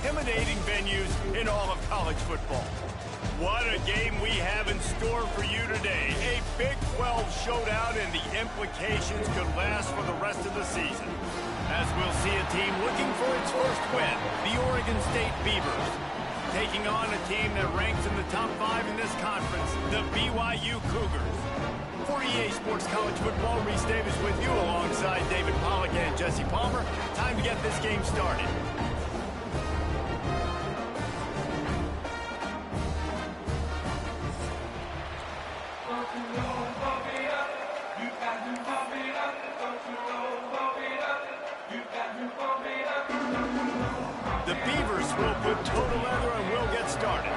intimidating venues in all of college football. What a game we have in store for you today. A Big 12 showdown, and the implications could last for the rest of the season. As we'll see a team looking for its first win, the Oregon State Beavers, taking on a team that ranks in the top 5 in this conference, the BYU Cougars. For EA Sports College Football, Reese Davis with you alongside David Pollack and Jesse Palmer. Time to get this game started. The Beavers will put total leather and we'll get started.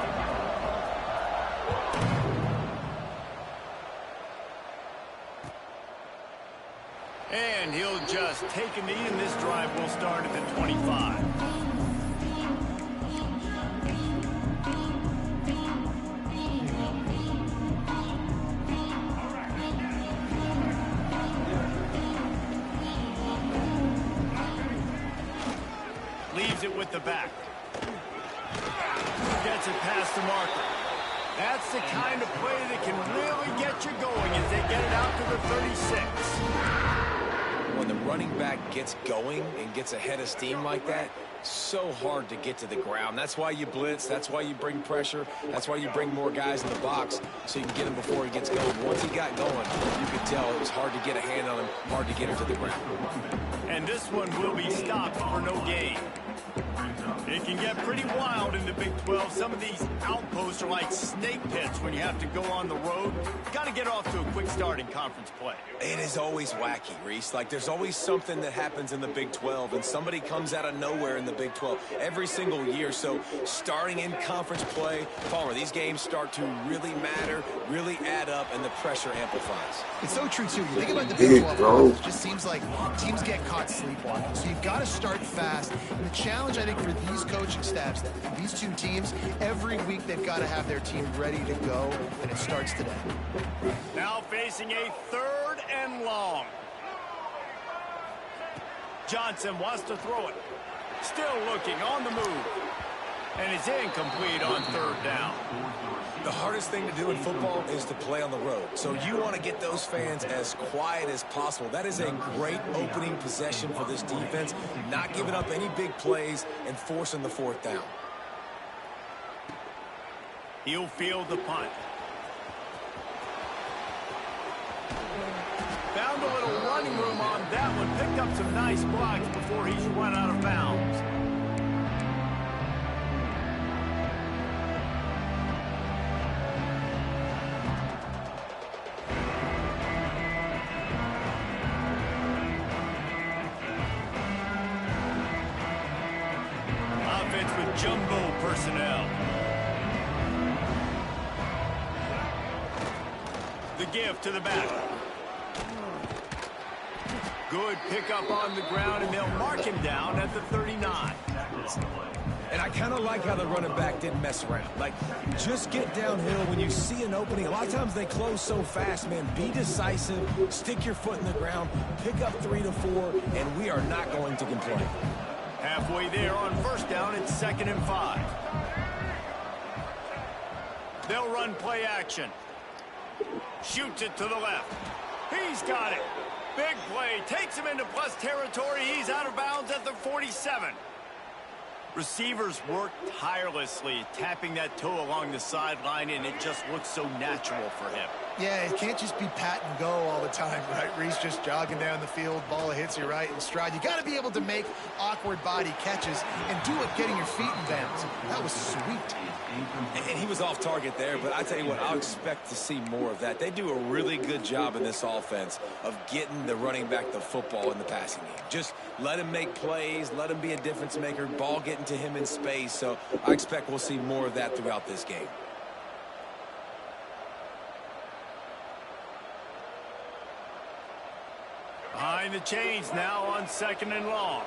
And he'll just take a knee, and this drive will start at the 25. Leaves it with the back. Gets it past the marker. That's the kind of play that can really get you going as they get it out to the 36. When the running back gets going and gets ahead of steam like that, so hard to get to the ground. That's why you blitz. That's why you bring pressure. That's why you bring more guys in the box so you can get him before he gets going. Once he got going, you could tell it was hard to get a hand on him, hard to get him to the ground. And this one will be stopped for no gain. It can get pretty wild in the Big 12. Some of these outposts are like snake pits when you have to go on the road. Got to get off to a quick start in conference play. It is always wacky, Reese. Like, there's always something that happens in the Big 12, and somebody comes out of nowhere in the Big 12 every single year. So starting in conference play, Palmer, these games start to really matter, really add up, and the pressure amplifies. It's so true, too. You think about the Big 12, it just seems like teams get caught sleepwalking. So you've got to start fast. And the challenge, I think, for these coaching staffs, these two teams, every week they've got to have their team ready to go, and it starts today. Now facing a 3rd and long. Johnson wants to throw it. Still looking on the move. And it's incomplete on 3rd down. The hardest thing to do in football is to play on the road. So you want to get those fans as quiet as possible. That is a great opening possession for this defense. Not giving up any big plays and forcing the 4th down. He'll field the punt. Found a little running room on that one. Picked up some nice blocks before he's run out of bounds. Offense with jumbo personnel. The give to the back. Good pickup on the ground, and they'll mark him down at the 39. And I kind of like how the running back didn't mess around. Like, just get downhill when you see an opening. A lot of times they close so fast, man. Be decisive, stick your foot in the ground, pick up 3 to 4, and we are not going to complain. Halfway there on 1st down, it's 2nd and 5. They'll run play action. Shoots it to the left. He's got it. Big play. Takes him into plus territory. He's out of bounds at the 47. Receivers work tirelessly, tapping that toe along the sideline, and it just looks so natural for him. Yeah, it can't just be pat and go all the time, right? Reese just jogging down the field, ball hits you right in stride. You got to be able to make awkward body catches and do it getting your feet in bounds. That was sweet. And he was off target there, but I tell you what, I'll expect to see more of that. They do a really good job in this offense of getting the running back the football in the passing game. Just let him make plays, let him be a difference maker, ball getting to him in space. So I expect we'll see more of that throughout this game. Behind the chains now on 2nd and long.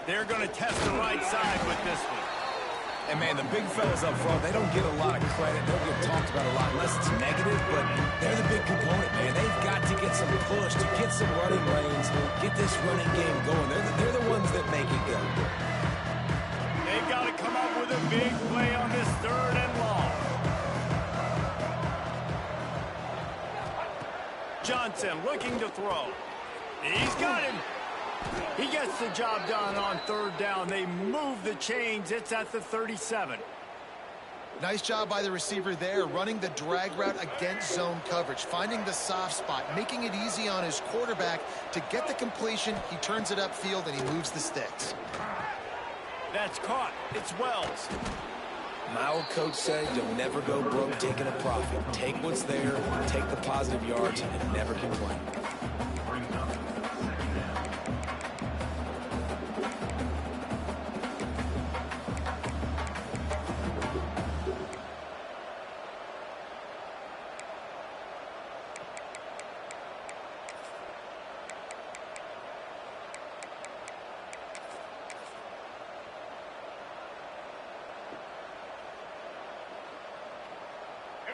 They're going to test the right side with this one. And, man, the big fellas up front, they don't get a lot of credit. They don't get talked about a lot unless it's negative, but they're the big component, man. They've got to get some push, to get some running lanes, get this running game going. They're the ones that make it go. They've got to come up with a big play on this 3rd and long. Johnson looking to throw. He's got him. He gets the job done on 3rd down. They move the chains. It's at the 37. Nice job by the receiver there, running the drag route against zone coverage, finding the soft spot, making it easy on his quarterback to get the completion. He turns it upfield, and he moves the sticks. That's caught. It's Wells. My old coach said you'll never go broke taking a profit. Take what's there, take the positive yards, and never complain.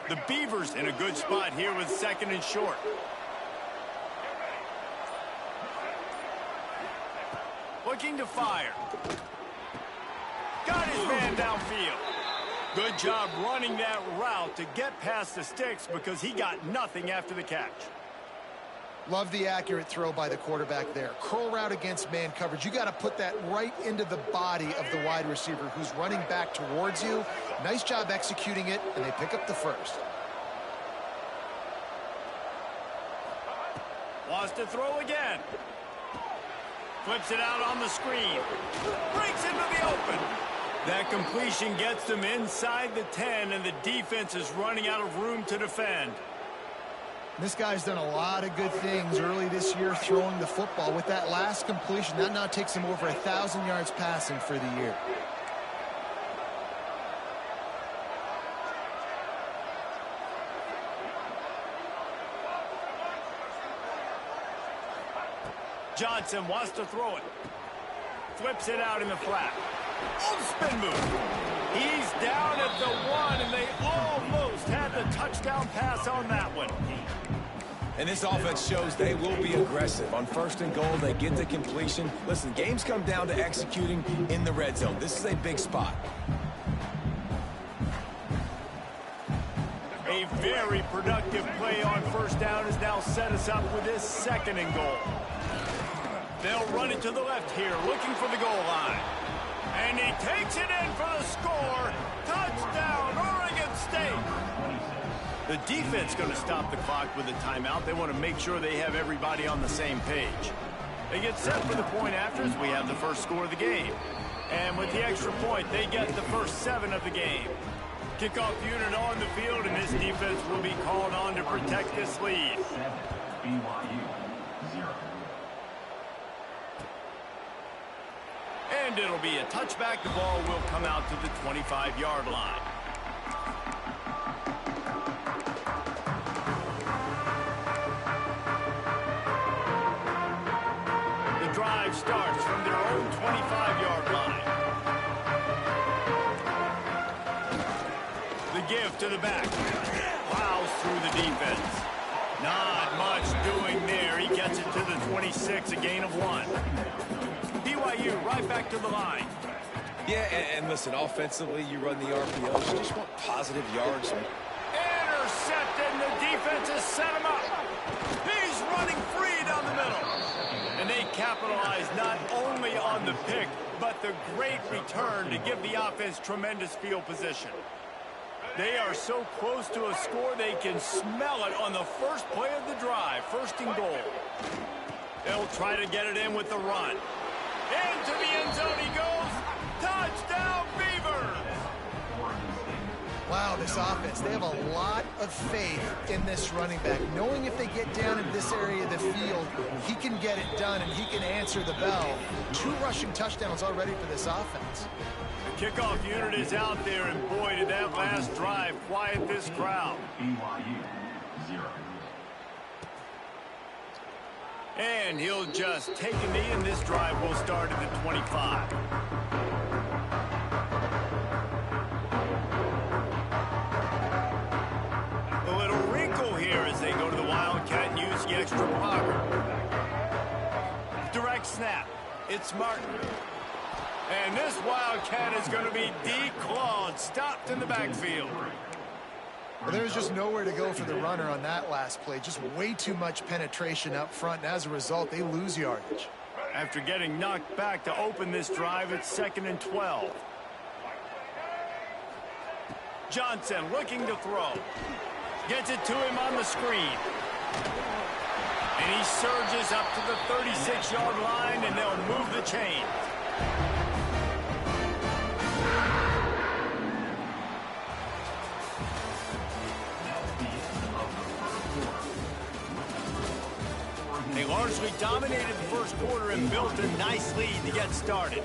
The Beavers in a good spot here with 2nd and short. Looking to fire. Got his man downfield. Good job running that route to get past the sticks because he got nothing after the catch. Love the accurate throw by the quarterback there. Curl route against man coverage. You got to put that right into the body of the wide receiver who's running back towards you. Nice job executing it, and they pick up the 1st. Wants to throw again. Flips it out on the screen. Breaks into the open. That completion gets them inside the 10, and the defense is running out of room to defend. This guy's done a lot of good things early this year throwing the football. With that last completion, that now takes him over 1,000 yards passing for the year. Johnson wants to throw it. Flips it out in the flat. Oh, spin move. He's down at the 1, and they almost had the touchdown pass on that one. And this offense shows they will be aggressive. On 1st and goal, they get the completion. Listen, games come down to executing in the red zone. This is a big spot. A very productive play on 1st down has now set us up with this 2nd and goal. They'll run it to the left here, looking for the goal line. And he takes it in for the score. Touchdown, Oregon State. The defense going to stop the clock with a timeout. They want to make sure they have everybody on the same page. They get set for the point after as we have the 1st score of the game. And with the extra point, they get the first 7 of the game. Kickoff unit on the field, and this defense will be called on to protect this lead. And it'll be a touchback. The ball will come out to the 25-yard line. The drive starts from their own 25-yard line. The give to the back. Plows through the defense. Not much doing there. He gets it to the 26, a gain of 1. BYU right back to the line. Yeah, and listen, offensively, you run the RPOs. You just want positive yards. Intercepted, and the defense has set him up. He's running free down the middle. And they capitalize not only on the pick, but the great return to give the offense tremendous field position. They are so close to a score, they can smell it on the first play of the drive. 1st and goal. They'll try to get it in with the run. Into the end zone he goes. Touchdown, Beavers! Wow, this offense, they have a lot of faith in this running back. Knowing if they get down in this area of the field, he can get it done and he can answer the bell. 2 rushing touchdowns already for this offense. The kickoff unit is out there, and boy, did that last drive quiet this crowd. And he'll just take a knee, and this drive will start at the 25. extra blocker. Direct snap. It's Martin. And this Wildcat is going to be declawed, stopped in the backfield. Well, there was just nowhere to go for the runner on that last play. Just way too much penetration up front, and as a result, they lose yardage. After getting knocked back to open this drive, it's 2nd and 12. Johnson looking to throw. Gets it to him on the screen. And he surges up to the 36-yard line, and they'll move the chain. They largely dominated the first quarter and built a nice lead to get started.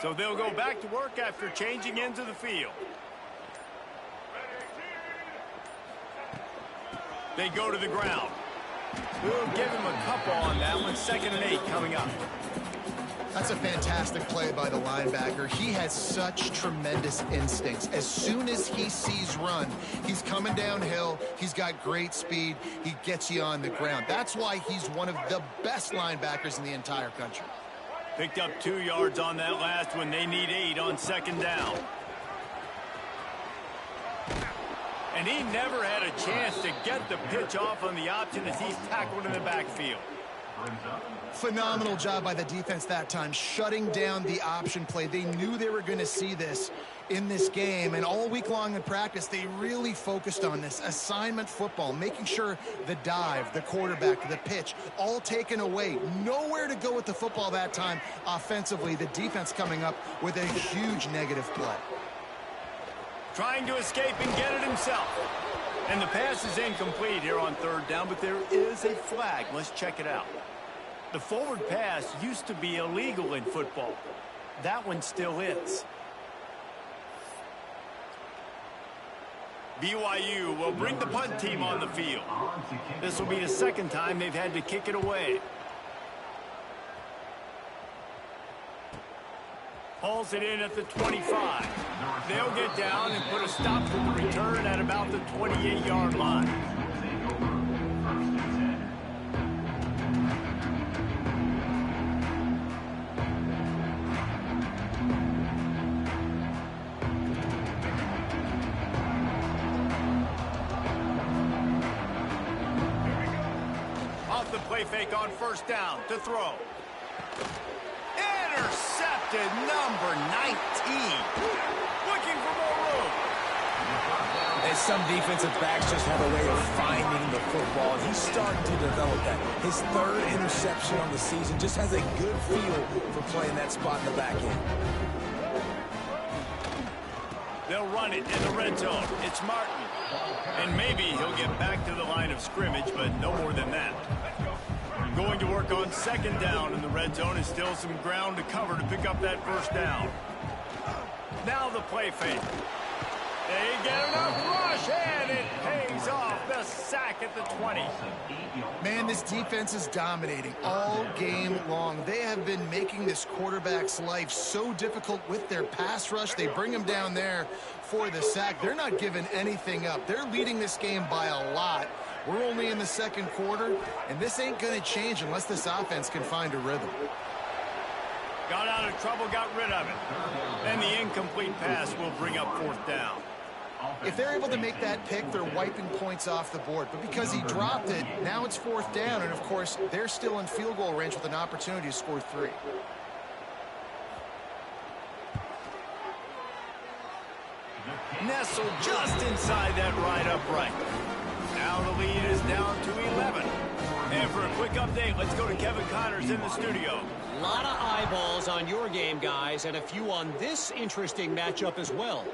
So they'll go back to work after changing into the field. They go to the ground. We'll give him a couple on that one. 2nd and 8 coming up. That's a fantastic play by the linebacker. He has such tremendous instincts. As soon as he sees run, he's coming downhill. He's got great speed. He gets you on the ground. That's why he's one of the best linebackers in the entire country. Picked up 2 yards on that last one. They need 8 on 2nd down. And he never had a chance to get the pitch off on the option as he's tackled in the backfield. Phenomenal job by the defense that time, shutting down the option play. They knew they were going to see this in this game, and all week long in practice, they really focused on this assignment football, making sure the dive, the quarterback, the pitch, all taken away. Nowhere to go with the football that time offensively. The defense coming up with a huge negative play. Trying to escape and get it himself. And the pass is incomplete here on 3rd down, but there is a flag. Let's check it out. The forward pass used to be illegal in football. That one still is. BYU will bring the punt team on the field. This will be the 2nd time they've had to kick it away. Hauls it in at the 25. They'll get down and put a stop to the return at about the 28-yard line. Off the play fake on 1st down to throw. Intercepted, number 19. Looking for more room. And some defensive backs just have a way of finding the football. He's starting to develop that. His 3rd interception on the season, just has a good feel for playing that spot in the back end. They'll run it in the red zone. It's Martin. And maybe he'll get back to the line of scrimmage, but no more than that. Going to work on 2nd down in the red zone, and still some ground to cover to pick up that 1st down. Now the play fake. They get enough rush, and it pays off. The sack at the 20. Man, this defense is dominating all game long. They have been making this quarterback's life so difficult with their pass rush. They bring him down there for the sack. They're not giving anything up. They're leading this game by a lot. We're only in the 2nd quarter, and this ain't going to change unless this offense can find a rhythm. Got out of trouble, got rid of it. And the incomplete pass will bring up 4th down. If they're able to make that pick, they're wiping points off the board. But because he dropped it, now it's 4th down, and of course, they're still in field goal range with an opportunity to score 3. Nestled just inside that right upright. Now the lead is down to 11. And for a quick update, let's go to Kevin Connors in the studio. A lot of eyeballs on your game, guys, and a few on this interesting matchup as well.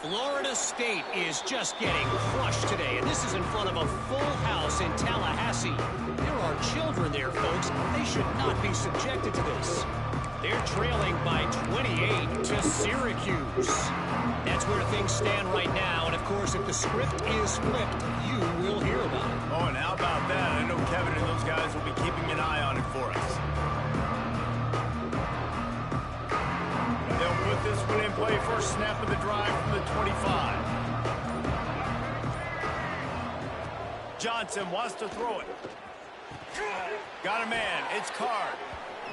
Florida State is just getting crushed today, and this is in front of a full house in Tallahassee. There are children there, folks. They should not be subjected to this. They're trailing by 28 to Syracuse. That's where things stand right now, and of course, if the script is flipped, you will hear about it. Oh, and how about that? guys will be keeping an eye on it for us. They'll put this one in play first snap of the drive from the 25. Johnson wants to throw it. Got a man. It's Card.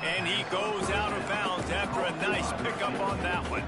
And he goes out of bounds after a nice pickup on that one.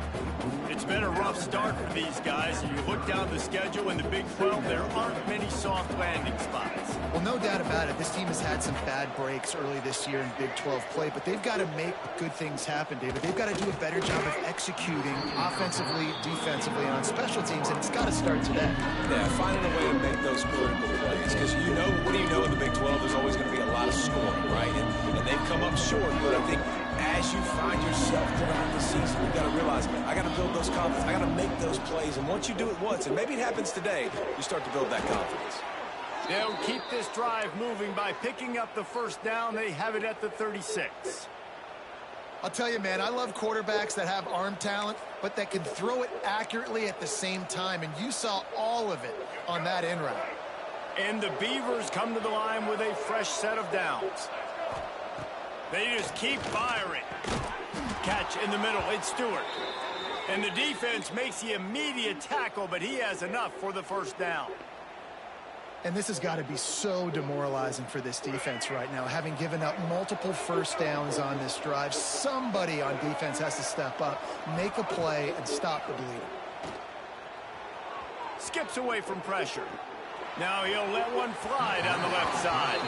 It's been a rough start for these guys. And you look down the schedule in the Big 12, there aren't many soft landing spots. Well, no doubt about it. This team has had some bad breaks early this year in Big 12 play, but they've got to make good things happen, David. They've got to do a better job of executing offensively, defensively, and on special teams, and it's got to start today. Yeah, finding a way to make those critical plays. Because you know, what do you know in the Big 12? There's always going to be a lot of scoring, right? And they've come up short, but I think as you find yourself throughout the season, you've got to realize, I got to build those confidence. I got to make those plays. And once you do it once, and maybe it happens today, you start to build that confidence. They'll keep this drive moving by picking up the first down. They have it at the 36. I'll tell you, man, I love quarterbacks that have arm talent, but that can throw it accurately at the same time. And you saw all of it on that in route. And the Beavers come to the line with a fresh set of downs. They just keep firing. Catch in the middle. It's Stewart. And the defense makes the immediate tackle, but he has enough for the first down. And this has got to be so demoralizing for this defense right now. Having given up multiple first downs on this drive, somebody on defense has to step up, make a play, and stop the bleeding. Skips away from pressure. Now he'll let one fly down the left side.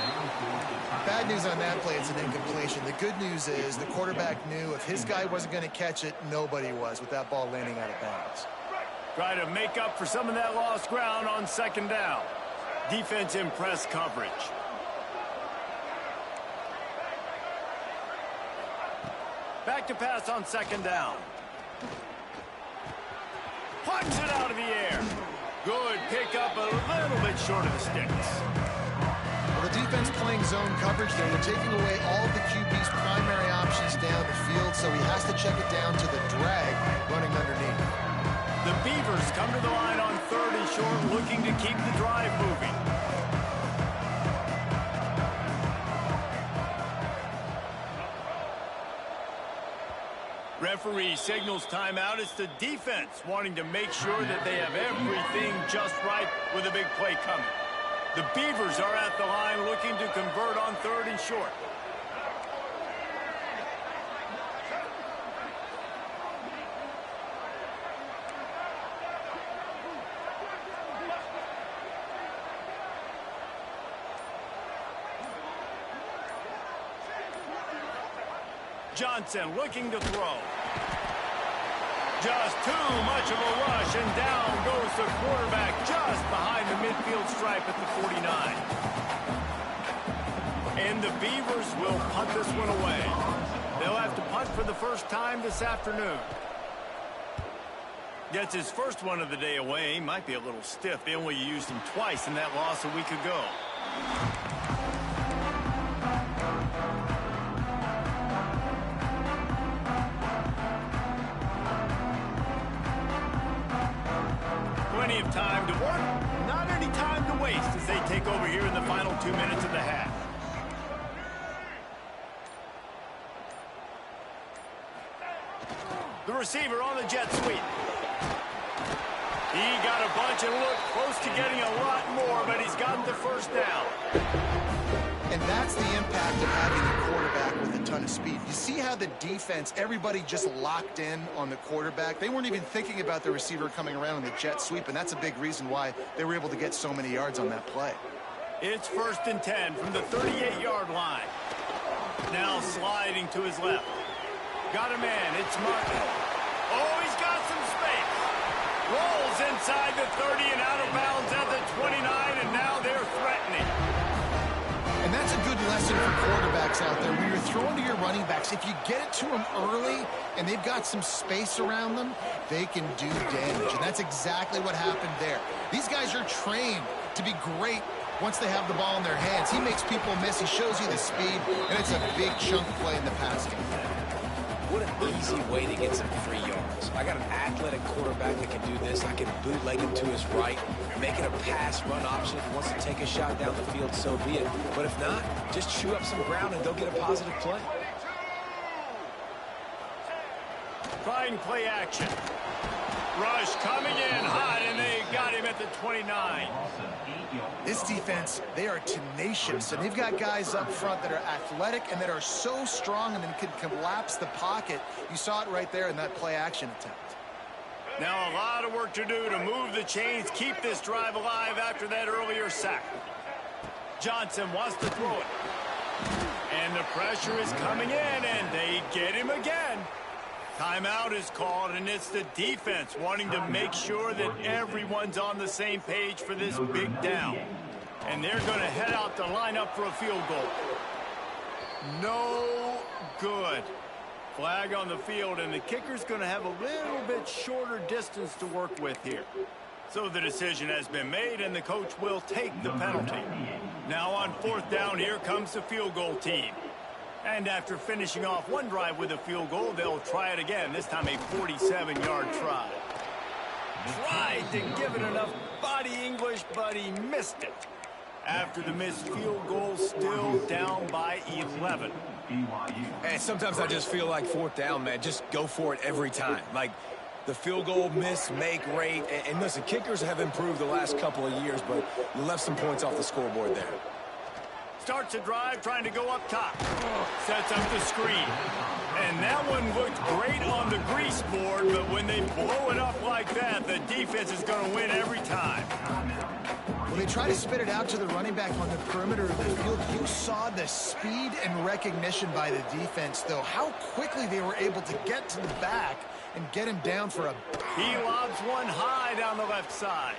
Bad news on that play, it's an incompletion. The good news is the quarterback knew if his guy wasn't going to catch it, nobody was with that ball landing out of bounds. Try to make up for some of that lost ground on second down. Defense in press coverage. Back to pass on second down. Punch it out of the air. Good pickup, a little bit short of the sticks. Well, the defense playing zone coverage there. They're taking away all of the QB's primary options down the field, so he has to check it down to the drag running underneath. The Beavers come to the line on third and short, looking to keep the drive moving. Referee signals timeout. It's the defense wanting to make sure that they have everything just right with a big play coming. The Beavers are at the line looking to convert on third and short. Johnson looking to throw. Just too much of a rush, and down goes the quarterback just behind the midfield stripe at the 49. And the Beavers will punt this one away. They'll have to punt for the first time this afternoon. Gets his first one of the day away. Might be a little stiff. They only used him twice in that loss a week ago. Plenty of time to work, not any time to waste as they take over here in the final 2 minutes of the half. The receiver on the jet sweep. He got a bunch and looked close to getting a lot more, but he's got the first down. And that's the impact of having a quarterback with a ton of speed. You see how the defense, everybody just locked in on the quarterback. They weren't even thinking about the receiver coming around on the jet sweep, and that's a big reason why they were able to get so many yards on that play. It's 1st and 10 from the 38-yard line. Now sliding to his left. Got a man. It's Martin. Oh, he's got some space. Rolls inside the 30 and out of bounds at the 29, and now they're threatening. And that's a good lesson for quarterbacks out there. When you're throwing to your running backs, if you get it to them early and they've got some space around them, they can do damage. And that's exactly what happened there. These guys are trained to be great once they have the ball in their hands. He makes people miss. He shows you the speed, and it's a big chunk play in the pass game. What an easy way to get some free yards. I got an athletic quarterback that can do this. I can bootleg him to his right, make it a pass-run option. If he wants to take a shot down the field, so be it. But if not, just chew up some ground and go get a positive play. Trying play action. Rush coming in hot, and they got him at the 29. This defense, they are tenacious, and they've got guys up front that are athletic and that are so strong and then can collapse the pocket. You saw it right there in that play action attempt. Now a lot of work to do to move the chains, keep this drive alive after that earlier sack. Johnson wants to throw it. And the pressure is coming in, and they get him again. Timeout is called, and it's the defense wanting to make sure that everyone's on the same page for this big down. And they're going to head out to line up for a field goal. No good. Flag on the field, and the kicker's going to have a little bit shorter distance to work with here. So the decision has been made, and the coach will take the penalty. Now on 4th down, here comes the field goal team. And after finishing off one drive with a field goal, they'll try it again, this time a 47-yard try. Tried to give it enough body English, but he missed it. After the missed field goal, still down by 11. And sometimes I just feel like 4th down, man, just go for it every time. Like the field goal miss, make rate. And listen, kickers have improved the last couple of years, but you left some points off the scoreboard there. Starts a drive, trying to go up top. Sets up the screen. And that one looked great on the grease board, but when they blow it up like that, the defense is going to win every time. Well, they try to spit it out to the running back on the perimeter of the field. You saw the speed and recognition by the defense, though. How quickly they were able to get to the back and get him down for a... He lobs one high down the left side.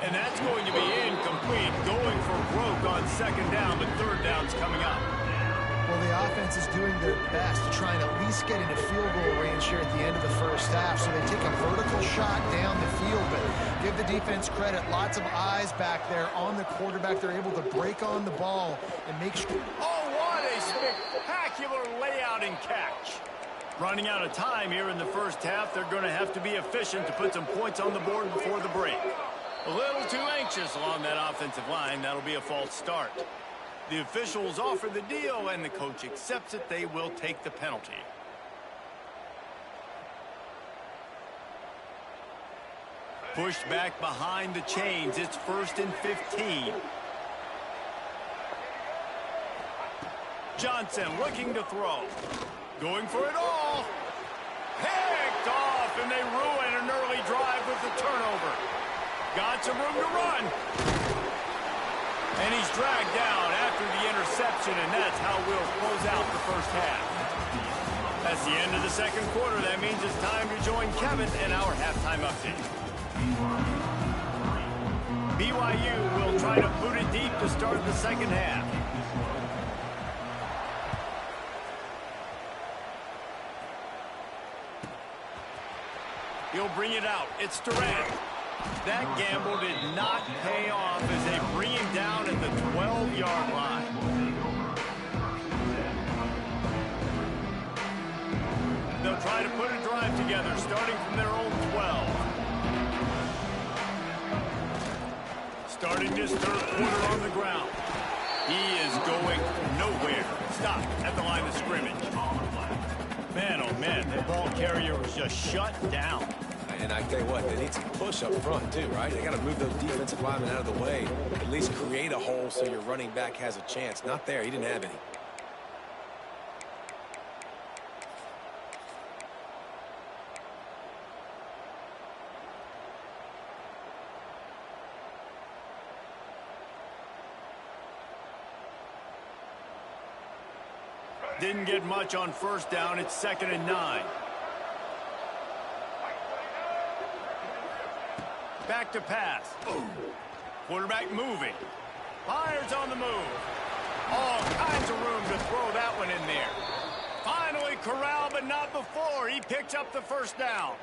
And that's going to be incomplete, going for broke on 2nd down, but 3rd down's coming up. Well, the offense is doing their best to try and at least get into field goal range here at the end of the 1st half. So they take a vertical shot down the field, but give the defense credit. Lots of eyes back there on the quarterback. They're able to break on the ball and make sure... Oh, what a spectacular layout and catch. Running out of time here in the 1st half, they're going to have to be efficient to put some points on the board before the break. A little too anxious along that offensive line. That'll be a false start. The officials offer the deal, and the coach accepts it. They will take the penalty. Pushed back behind the chains. It's 1st and 15. Johnson looking to throw. Going for it all. Picked off, and they ruin an early drive with the turnover. Got some room to run. And he's dragged down after the interception, and that's how we'll close out the 1st half. That's the end of the 2nd quarter. That means it's time to join Kevin in our halftime update. BYU will try to boot it deep to start the 2nd half. He'll bring it out. It's Durant. That gamble did not pay off as they bring him down at the 12-yard line. They'll try to put a drive together, starting from their own 12. Starting this 3rd quarter on the ground. He is going nowhere. Stop at the line of scrimmage. Man, oh man, that ball carrier was just shut down. And I tell you what, they need some push up front too, right? They got to move those defensive linemen out of the way. At least create a hole so your running back has a chance. Not there. He didn't have any. Didn't get much on 1st down. It's 2nd and 9. Back to pass. Quarterback moving. Fires on the move. All kinds of room to throw that one in there. Finally corralled, but not before. He picks up the 1st down.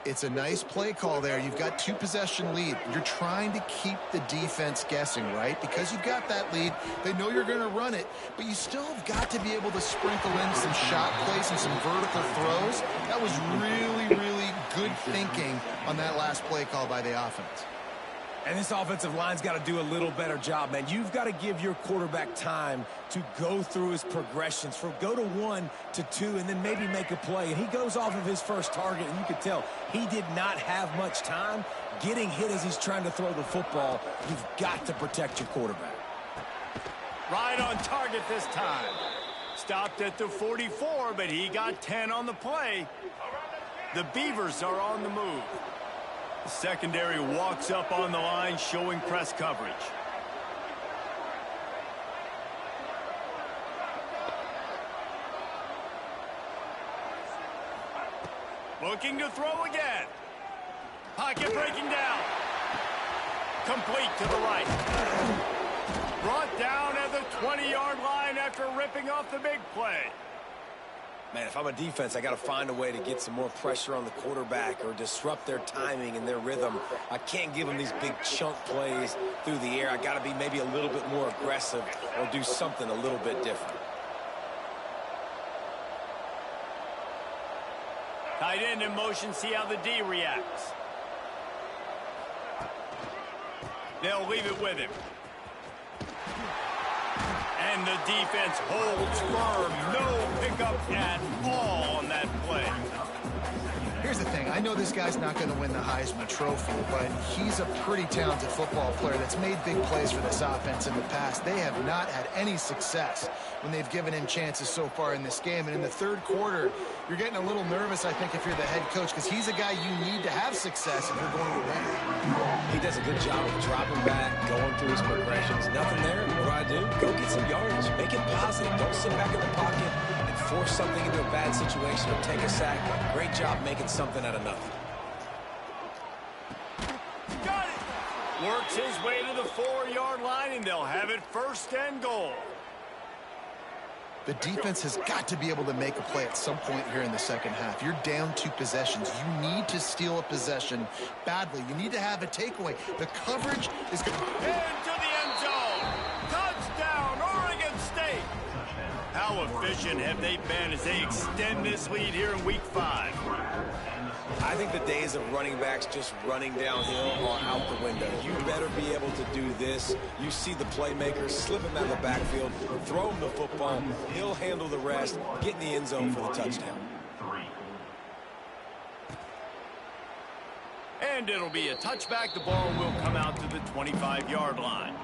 It's a nice play call there. You've got 2-possession lead. You're trying to keep the defense guessing, right? Because you've got that lead, they know you're going to run it, but you still have got to be able to sprinkle in some shot plays and some vertical throws. That was really, really good thinking on that last play call by the offense. And this offensive line's got to do a little better job, man. You've got to give your quarterback time to go through his progressions from go to 1 to 2 and then maybe make a play. And he goes off of his first target, and you can tell he did not have much time getting hit as he's trying to throw the football. You've got to protect your quarterback. Right on target this time. Stopped at the 44, but he got 10 on the play. The Beavers are on the move. The secondary walks up on the line, showing press coverage. Looking to throw again. Pocket breaking down. Complete to the right. Brought down at the 20-yard line after ripping off the big play. Man, if I'm a defense, I got to find a way to get some more pressure on the quarterback or disrupt their timing and their rhythm. I can't give them these big chunk plays through the air. I got to be maybe a little bit more aggressive or do something a little bit different. Tight end in motion, see how the D reacts. They'll leave it with him. And the defense holds firm. No pickup at all on that play. Here's the thing. I know this guy's not going to win the Heisman Trophy, but he's a pretty talented football player that's made big plays for this offense in the past. They have not had any success when they've given him chances so far in this game. And in the third quarter, you're getting a little nervous, I think, if you're the head coach, because he's a guy you need to have success if you're going to win. He does a good job of dropping back, going through his progressions. Nothing there. What do? Go get some yardage. Make it positive. Don't sit back in the pocket and force something into a bad situation or take a sack. Great job making something out of nothing. Got it! Works his way to the 4-yard line, and they'll have it 1st and goal. The defense has got to be able to make a play at some point here in the second half. You're down 2 possessions. You need to steal a possession badly. You need to have a takeaway. The coverage is going into the end zone. Touchdown, Oregon State. How efficient have they been as they extend this lead here in Week 5? I think the days of running backs just running downhill are out the window. You better be able to do this. You see the playmakers slip him out of the backfield, throw him the football, he'll handle the rest, get in the end zone for the touchdown. And it'll be a touchback. The ball will come out to the 25-yard line.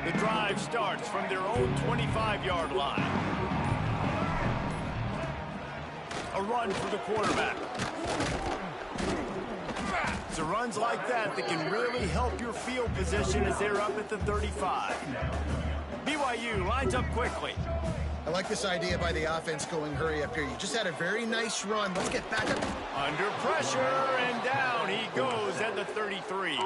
The drive starts from their own 25-yard line. A run for the quarterback. It's runs like that that can really help your field position as they're up at the 35. BYU lines up quickly. I like this idea by the offense going hurry up here. You just had a very nice run. Let's get back up. Under pressure, and down he goes at the 33.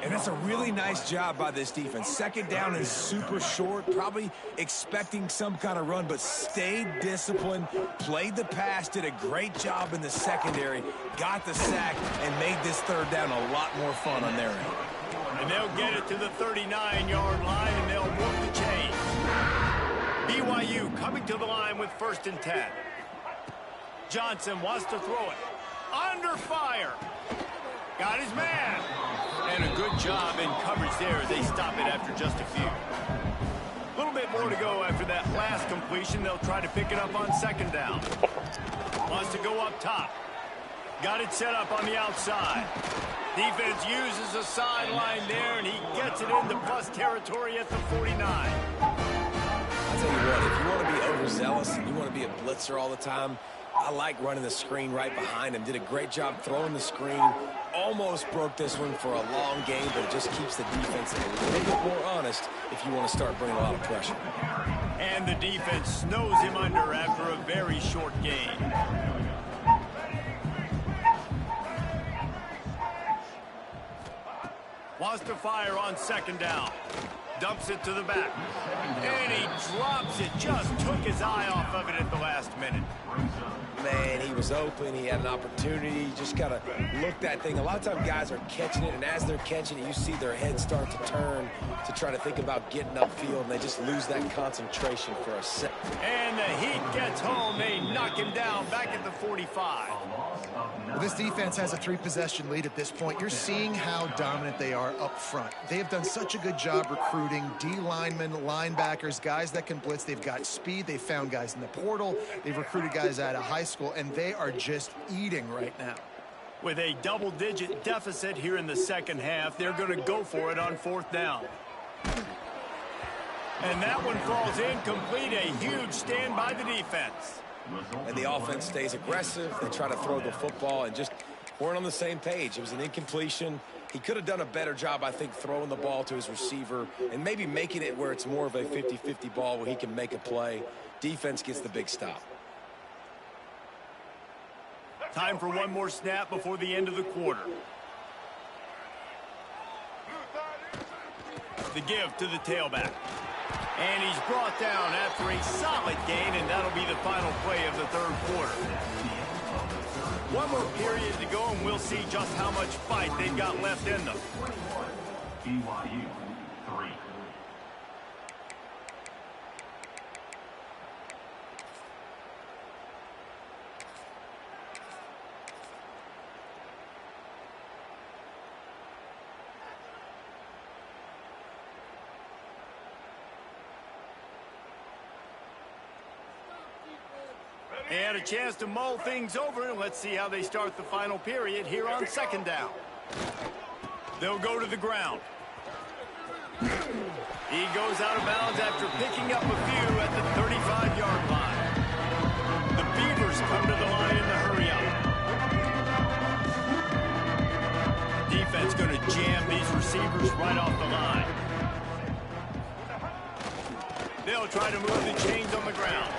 And that's a really nice job by this defense. Second down is super short, probably expecting some kind of run, but stayed disciplined, played the pass, did a great job in the secondary, got the sack, and made this third down a lot more fun on their end. And they'll get it to the 39-yard line, and they'll move the chains. BYU coming to the line with 1st and 10. Johnson wants to throw it. Under fire. Got his man. And a good job in coverage there. They stop it after just a few. A little bit more to go after that last completion. They'll try to pick it up on 2nd down. Wants to go up top. Got it set up on the outside. Defense uses a sideline there, and he gets it into plus territory at the 49. I'll tell you what, if you want to be overzealous and you want to be a blitzer all the time, I like running the screen right behind him. Did a great job throwing the screen. Almost broke this one for a long game, but it just keeps the defense a little bit more honest if you want to start bringing a lot of pressure. And the defense snows him under after a very short game. wants to fire on second down. Dumps it to the back. And he drops it. Just took his eye off of it at the last minute. Man, he was open. He had an opportunity. You just got to look that thing. A lot of times guys are catching it, and as they're catching it, you see their head start to turn to try to think about getting upfield, and they just lose that concentration for a second. And the Heat gets home. They knock him down back at the 45. Well, this defense has a 3-possession lead at this point. You're seeing how dominant they are up front. They have done such a good job recruiting D linemen, linebackers, guys that can blitz. They've got speed. They've found guys in the portal. They've recruited guys out of high school, and they are just eating right now. With a double-digit deficit here in the second half, they're going to go for it on fourth down. And that one falls incomplete. A huge stand by the defense. And the offense stays aggressive. They try to throw the football and just weren't on the same page. It was an incompletion. He could have done a better job, I think, throwing the ball to his receiver and maybe making it where it's more of a 50-50 ball where he can make a play. Defense gets the big stop. Time for one more snap before the end of the quarter. The give to the tailback. And he's brought down after a solid gain, and that'll be the final play of the third quarter. One more period to go, and we'll see just how much fight they've got left in them. BYU 3. And a chance to mull things over. Let's see how they start the final period here on second down. They'll go to the ground. He goes out of bounds after picking up a few at the 35-yard line. The Beavers come to the line in the hurry up. Defense going to jam these receivers right off the line. They'll try to move the chains on the ground.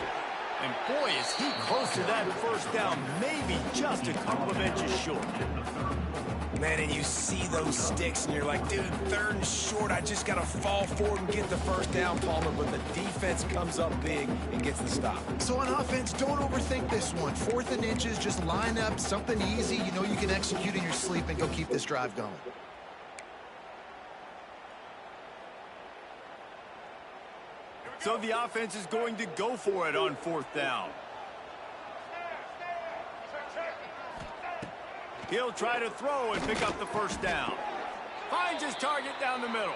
And boy, is he close to that first down, maybe just a couple of inches short. Man, and you see those sticks, and you're like, dude, third and short, I just got to fall forward and get the first down, Palmer. But the defense comes up big and gets the stop. So on offense, don't overthink this one. 4th and inches, just line up something easy. You know you can execute in your sleep and go keep this drive going. So the offense is going to go for it on fourth down. He'll try to throw and pick up the first down. Finds his target down the middle.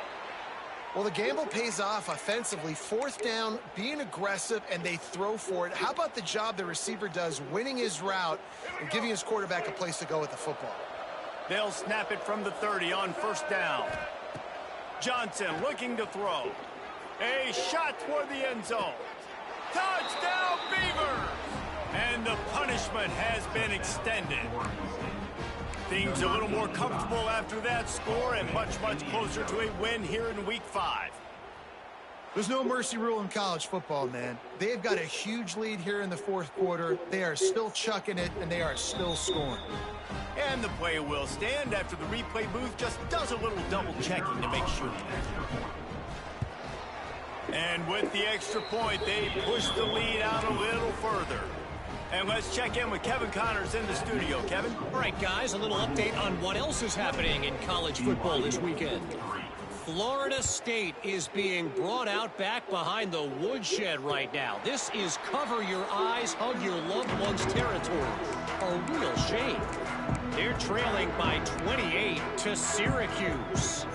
Well, the gamble pays off offensively. 4th down, being aggressive, and they throw for it. How about the job the receiver does winning his route and giving his quarterback a place to go with the football? They'll snap it from the 30 on first down. Johnson looking to throw. A shot toward the end zone. Touchdown, Beavers! And the punishment has been extended. Things a little more comfortable after that score and much, much closer to a win here in Week 5. There's no mercy rule in college football, man. They've got a huge lead here in the 4th quarter. They are still chucking it, and they are still scoring. And the play will stand after the replay booth just does a little double-checking to make sure. And with the extra point, they push the lead out a little further. And let's check in with Kevin Connors in the studio. Kevin? All right, guys, a little update on what else is happening in college football this weekend. Florida State is being brought out back behind the woodshed right now. This is cover your eyes, hug your loved ones territory. A real shame. They're trailing by 28 to Syracuse.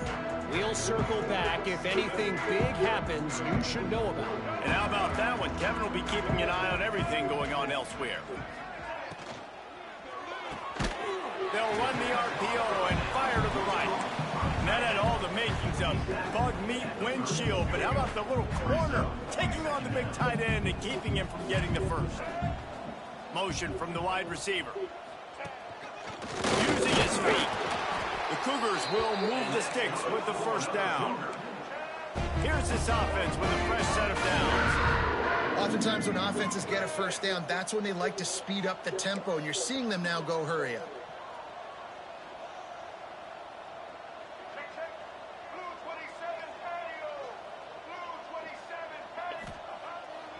We'll circle back. If anything big happens, you should know about it. And how about that one? Kevin will be keeping an eye on everything going on elsewhere. They'll run the RPO and fire to the right. And that had all the makings of bug meat windshield. But how about the little corner taking on the big tight end and keeping him from getting the first? Motion from the wide receiver. Using his feet. The Cougars will move the sticks with the first down. Here's this offense with a fresh set of downs. Oftentimes when offenses get a first down, that's when they like to speed up the tempo, and you're seeing them now go hurry up.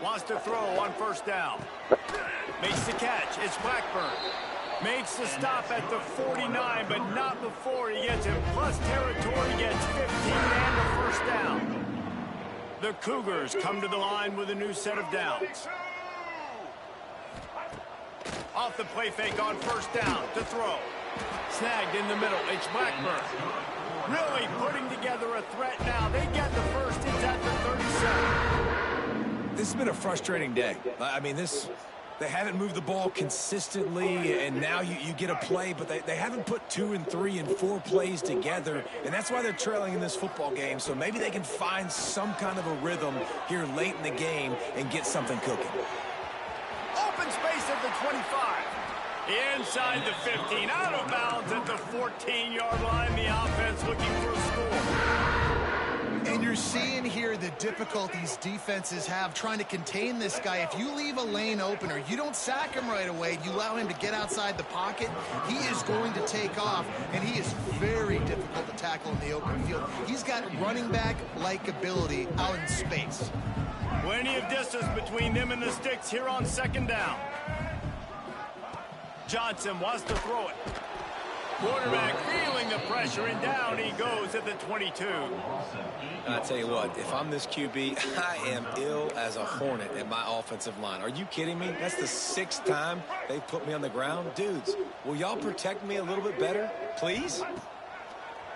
Wants to throw on first down. Makes the catch. It's Blackburn. Makes the stop at the 49, but not before he gets in plus territory, gets 15 and the first down. The Cougars come to the line with a new set of downs. Off the play fake on first down to throw. Snagged in the middle. It's Blackburn. Really putting together a threat now. They get the first. It's at the 37. This has been a frustrating day. I mean, they haven't moved the ball consistently, and now you get a play, but they haven't put 2 and 3 and 4 plays together, and that's why they're trailing in this football game. So maybe they can find some kind of a rhythm here late in the game and get something cooking. Open space at the 25. Inside the 15, out of bounds at the 14-yard line. The offense looking for a score. And you're seeing here the difficulties defenses have trying to contain this guy. If you leave a lane open or you don't sack him right away, you allow him to get outside the pocket, he is going to take off, and he is very difficult to tackle in the open field. He's got running back-like ability out in space. Plenty of distance between them and the sticks here on second down. Johnson wants to throw it. Quarterback feeling the pressure, and down he goes at the 22. I tell you what, if I'm this QB, I am ill as a hornet at my offensive line. Are you kidding me? That's the 6th time they've put me on the ground. Dudes, will y'all protect me a little bit better, please?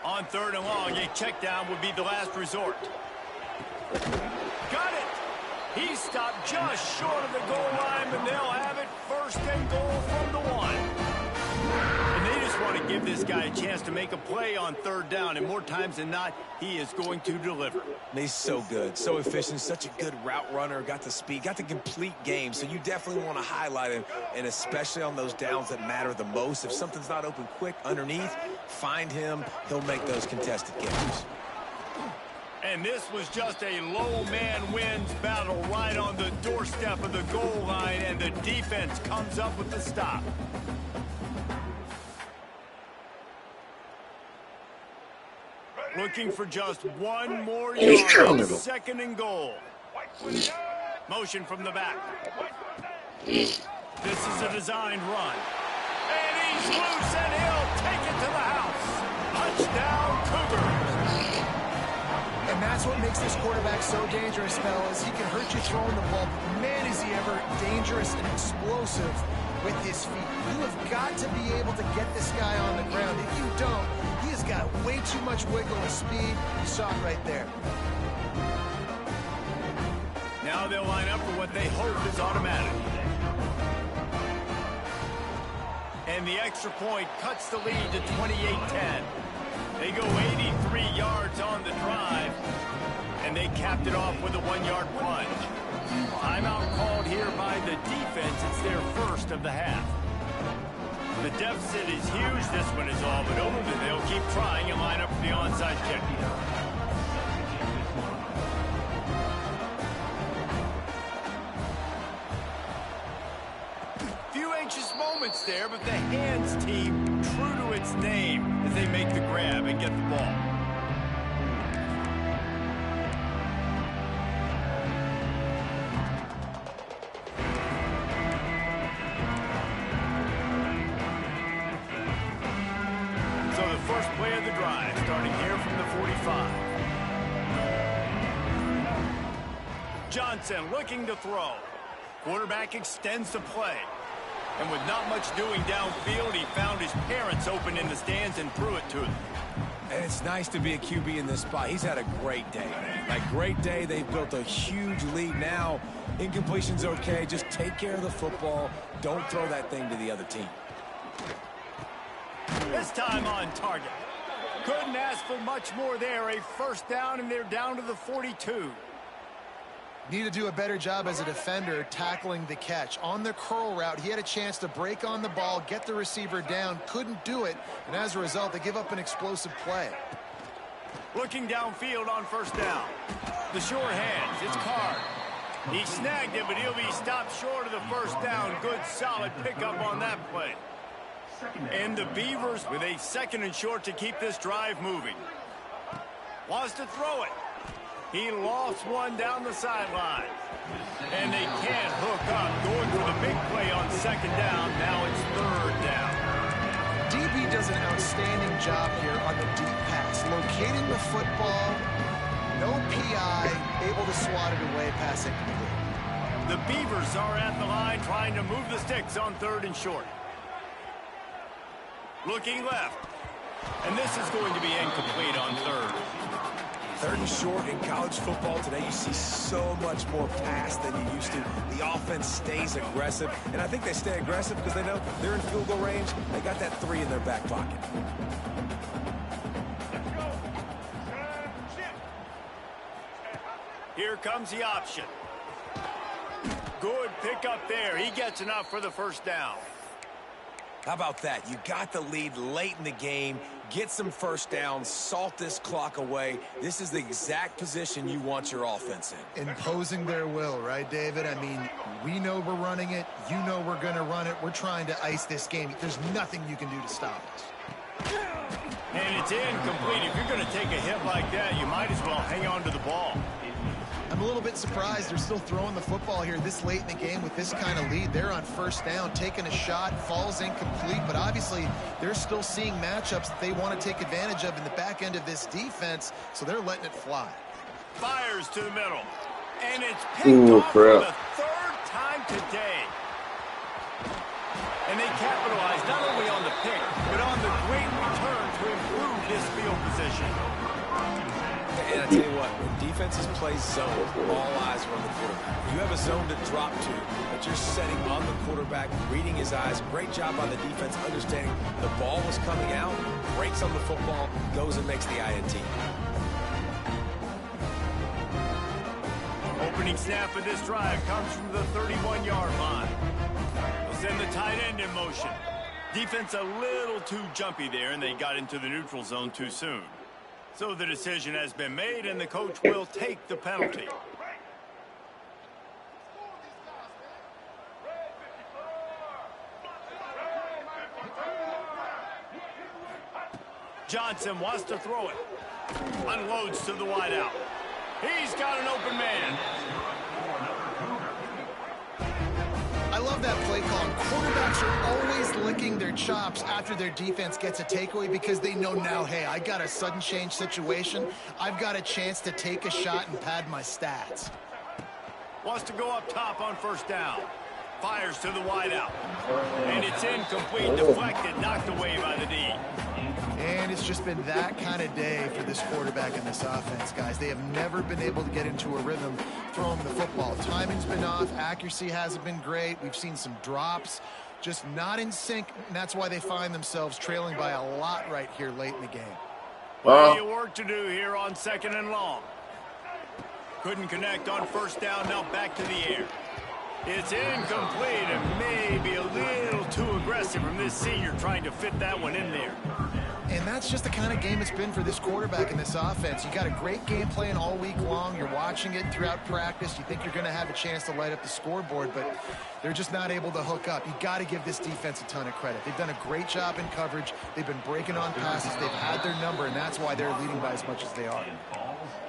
On 3rd and long, a check down would be the last resort. Got it! He stopped just short of the goal line, and they'll have it 1st and goal from the 1. And they just want to give this guy a chance to make a play on 3rd down, and more times than not, he is going to deliver. He's so good, so efficient, such a good route runner, got the speed, got the complete game, so you definitely want to highlight him, and especially on those downs that matter the most. If something's not open quick underneath, find him. He'll make those contested catches. And this was just a low man wins battle right on the doorstep of the goal line, and the defense comes up with the stop. Looking for just one more yard. 2nd and goal. Motion from the back. This is a designed run. And he's loose, and he'll take it to the house. Touchdown, Cougars. And that's what makes this quarterback so dangerous, fellas. He can hurt you throwing the ball, but man, is he ever dangerous and explosive with his feet. You have got to be able to get this guy on the ground. If you don't, he has got way too much wiggle and speed. You saw it right there. Now they'll line up for what they hope is automatic. And the extra point cuts the lead to 28-10. They go 83 yards on the drive, and they capped it off with a 1-yard plunge. Timeout called here by the defense. It's their first of the half. The deficit is huge. This one is all but over, but they'll keep trying and line up for the onside kick. Few anxious moments there, but the hands team true to its name as they make the grab and get the ball. So the first play of the drive, starting here from the 45. Johnson looking to throw. Quarterback extends the play. And with not much doing downfield, he found his parents open in the stands and threw it to them. And it's nice to be a QB in this spot. He's had a great day, man. Like, great day. They've built a huge lead. Now, incompletion's okay. Just take care of the football. Don't throw that thing to the other team. This time on target. Couldn't ask for much more there. A 1st down, and they're down to the 42. Need to do a better job as a defender tackling the catch. On the curl route, he had a chance to break on the ball, get the receiver down, couldn't do it, and as a result, they give up an explosive play. Looking downfield on 1st down. The sure hands, it's Card. He snagged it, but he'll be stopped short of the 1st down. Good, solid pickup on that play. And the Beavers with a 2nd and short to keep this drive moving. Wants to throw it. He lofts one down the sideline. And they can't hook up. Going for the big play on second down. Now it's third down. DB does an outstanding job here on the deep pass. Locating the football, no PI, able to swat it away, pass incomplete. The Beavers are at the line trying to move the sticks on third and short. Looking left. And this is going to be incomplete on third. Third and short in college football today, you see so much more pass than you used to. The offense stays aggressive, and I think they stay aggressive because they know they're in field goal range. They got that 3 in their back pocket. Here comes the option. Good pickup there. He gets enough for the first down. How about that? You got the lead late in the game. Get some first downs. Salt this clock away. This is the exact position you want your offense in. Imposing their will, right, David? I mean, we know we're running it. You know we're going to run it. We're trying to ice this game. There's nothing you can do to stop us. And it's incomplete. If you're going to take a hit like that, you might as well hang on to the ball. I'm a little bit surprised they're still throwing the football here this late in the game with this kind of lead. They're on first down, taking a shot, falls incomplete, but obviously they're still seeing matchups that they want to take advantage of in the back end of this defense, so they're letting it fly. Fires to the middle, and it's picked off for the third time today. And they capitalize not only on the pick, but on the great return to improve this field position. And I tell you what, when defenses play zone, all eyes are on the quarterback. You have a zone to drop to, but you're setting on the quarterback, reading his eyes. Great job by the defense, understanding the ball was coming out, breaks on the football, goes and makes the INT. Opening snap of this drive comes from the 31-yard line. They'll send the tight end in motion. Defense a little too jumpy there, and they got into the neutral zone too soon. So the decision has been made, and the coach will take the penalty. Johnson wants to throw it. Unloads to the wideout. He's got an open man. I love that play call. Quarterbacks are always licking their chops after their defense gets a takeaway because they know now, hey, I got a sudden change situation. I've got a chance to take a shot and pad my stats. Wants to go up top on first down. Fires to the wideout. And it's incomplete, deflected, knocked away by the D. And it's just been that kind of day for this quarterback and this offense, guys. They have never been able to get into a rhythm throwing the football. Timing's been off. Accuracy hasn't been great. We've seen some drops, just not in sync, and that's why they find themselves trailing by a lot right here late in the game. Plenty of work to do here on second and long. Couldn't connect on first down. Now back to the air. It's incomplete and maybe a little too aggressive from this senior trying to fit that one in there. And that's just the kind of game it's been for this quarterback and this offense. You got a great game plan all week long. You're watching it throughout practice. You think you're going to have a chance to light up the scoreboard, but they're just not able to hook up. You got to give this defense a ton of credit. They've done a great job in coverage. They've been breaking on passes. They've had their number, and that's why they're leading by as much as they are.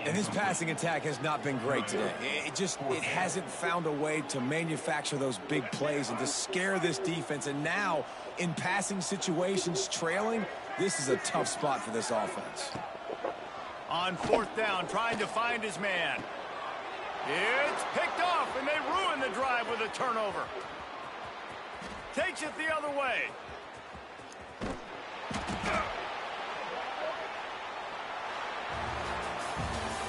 And this passing attack has not been great today. It hasn't found a way to manufacture those big plays and to scare this defense. And now, in passing situations, trailing, this is a tough spot for this offense. On fourth down, trying to find his man. It's picked off, and they ruin the drive with a turnover. Takes it the other way.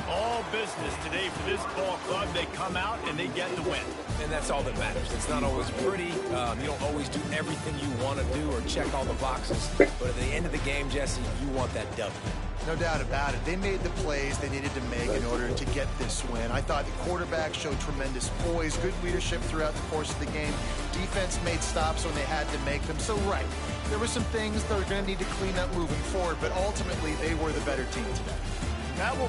All business today for this ball club. They come out and they get the win. And that's all that matters. It's not always pretty. You don't always do everything you want to do or check all the boxes. But at the end of the game, Jesse, you want that W. No doubt about it. They made the plays they needed to make in order to get this win. I thought the quarterback showed tremendous poise, good leadership throughout the course of the game. Defense made stops when they had to make them. So, right, there were some things they're going to need to clean up moving forward, but ultimately they were the better team today. That will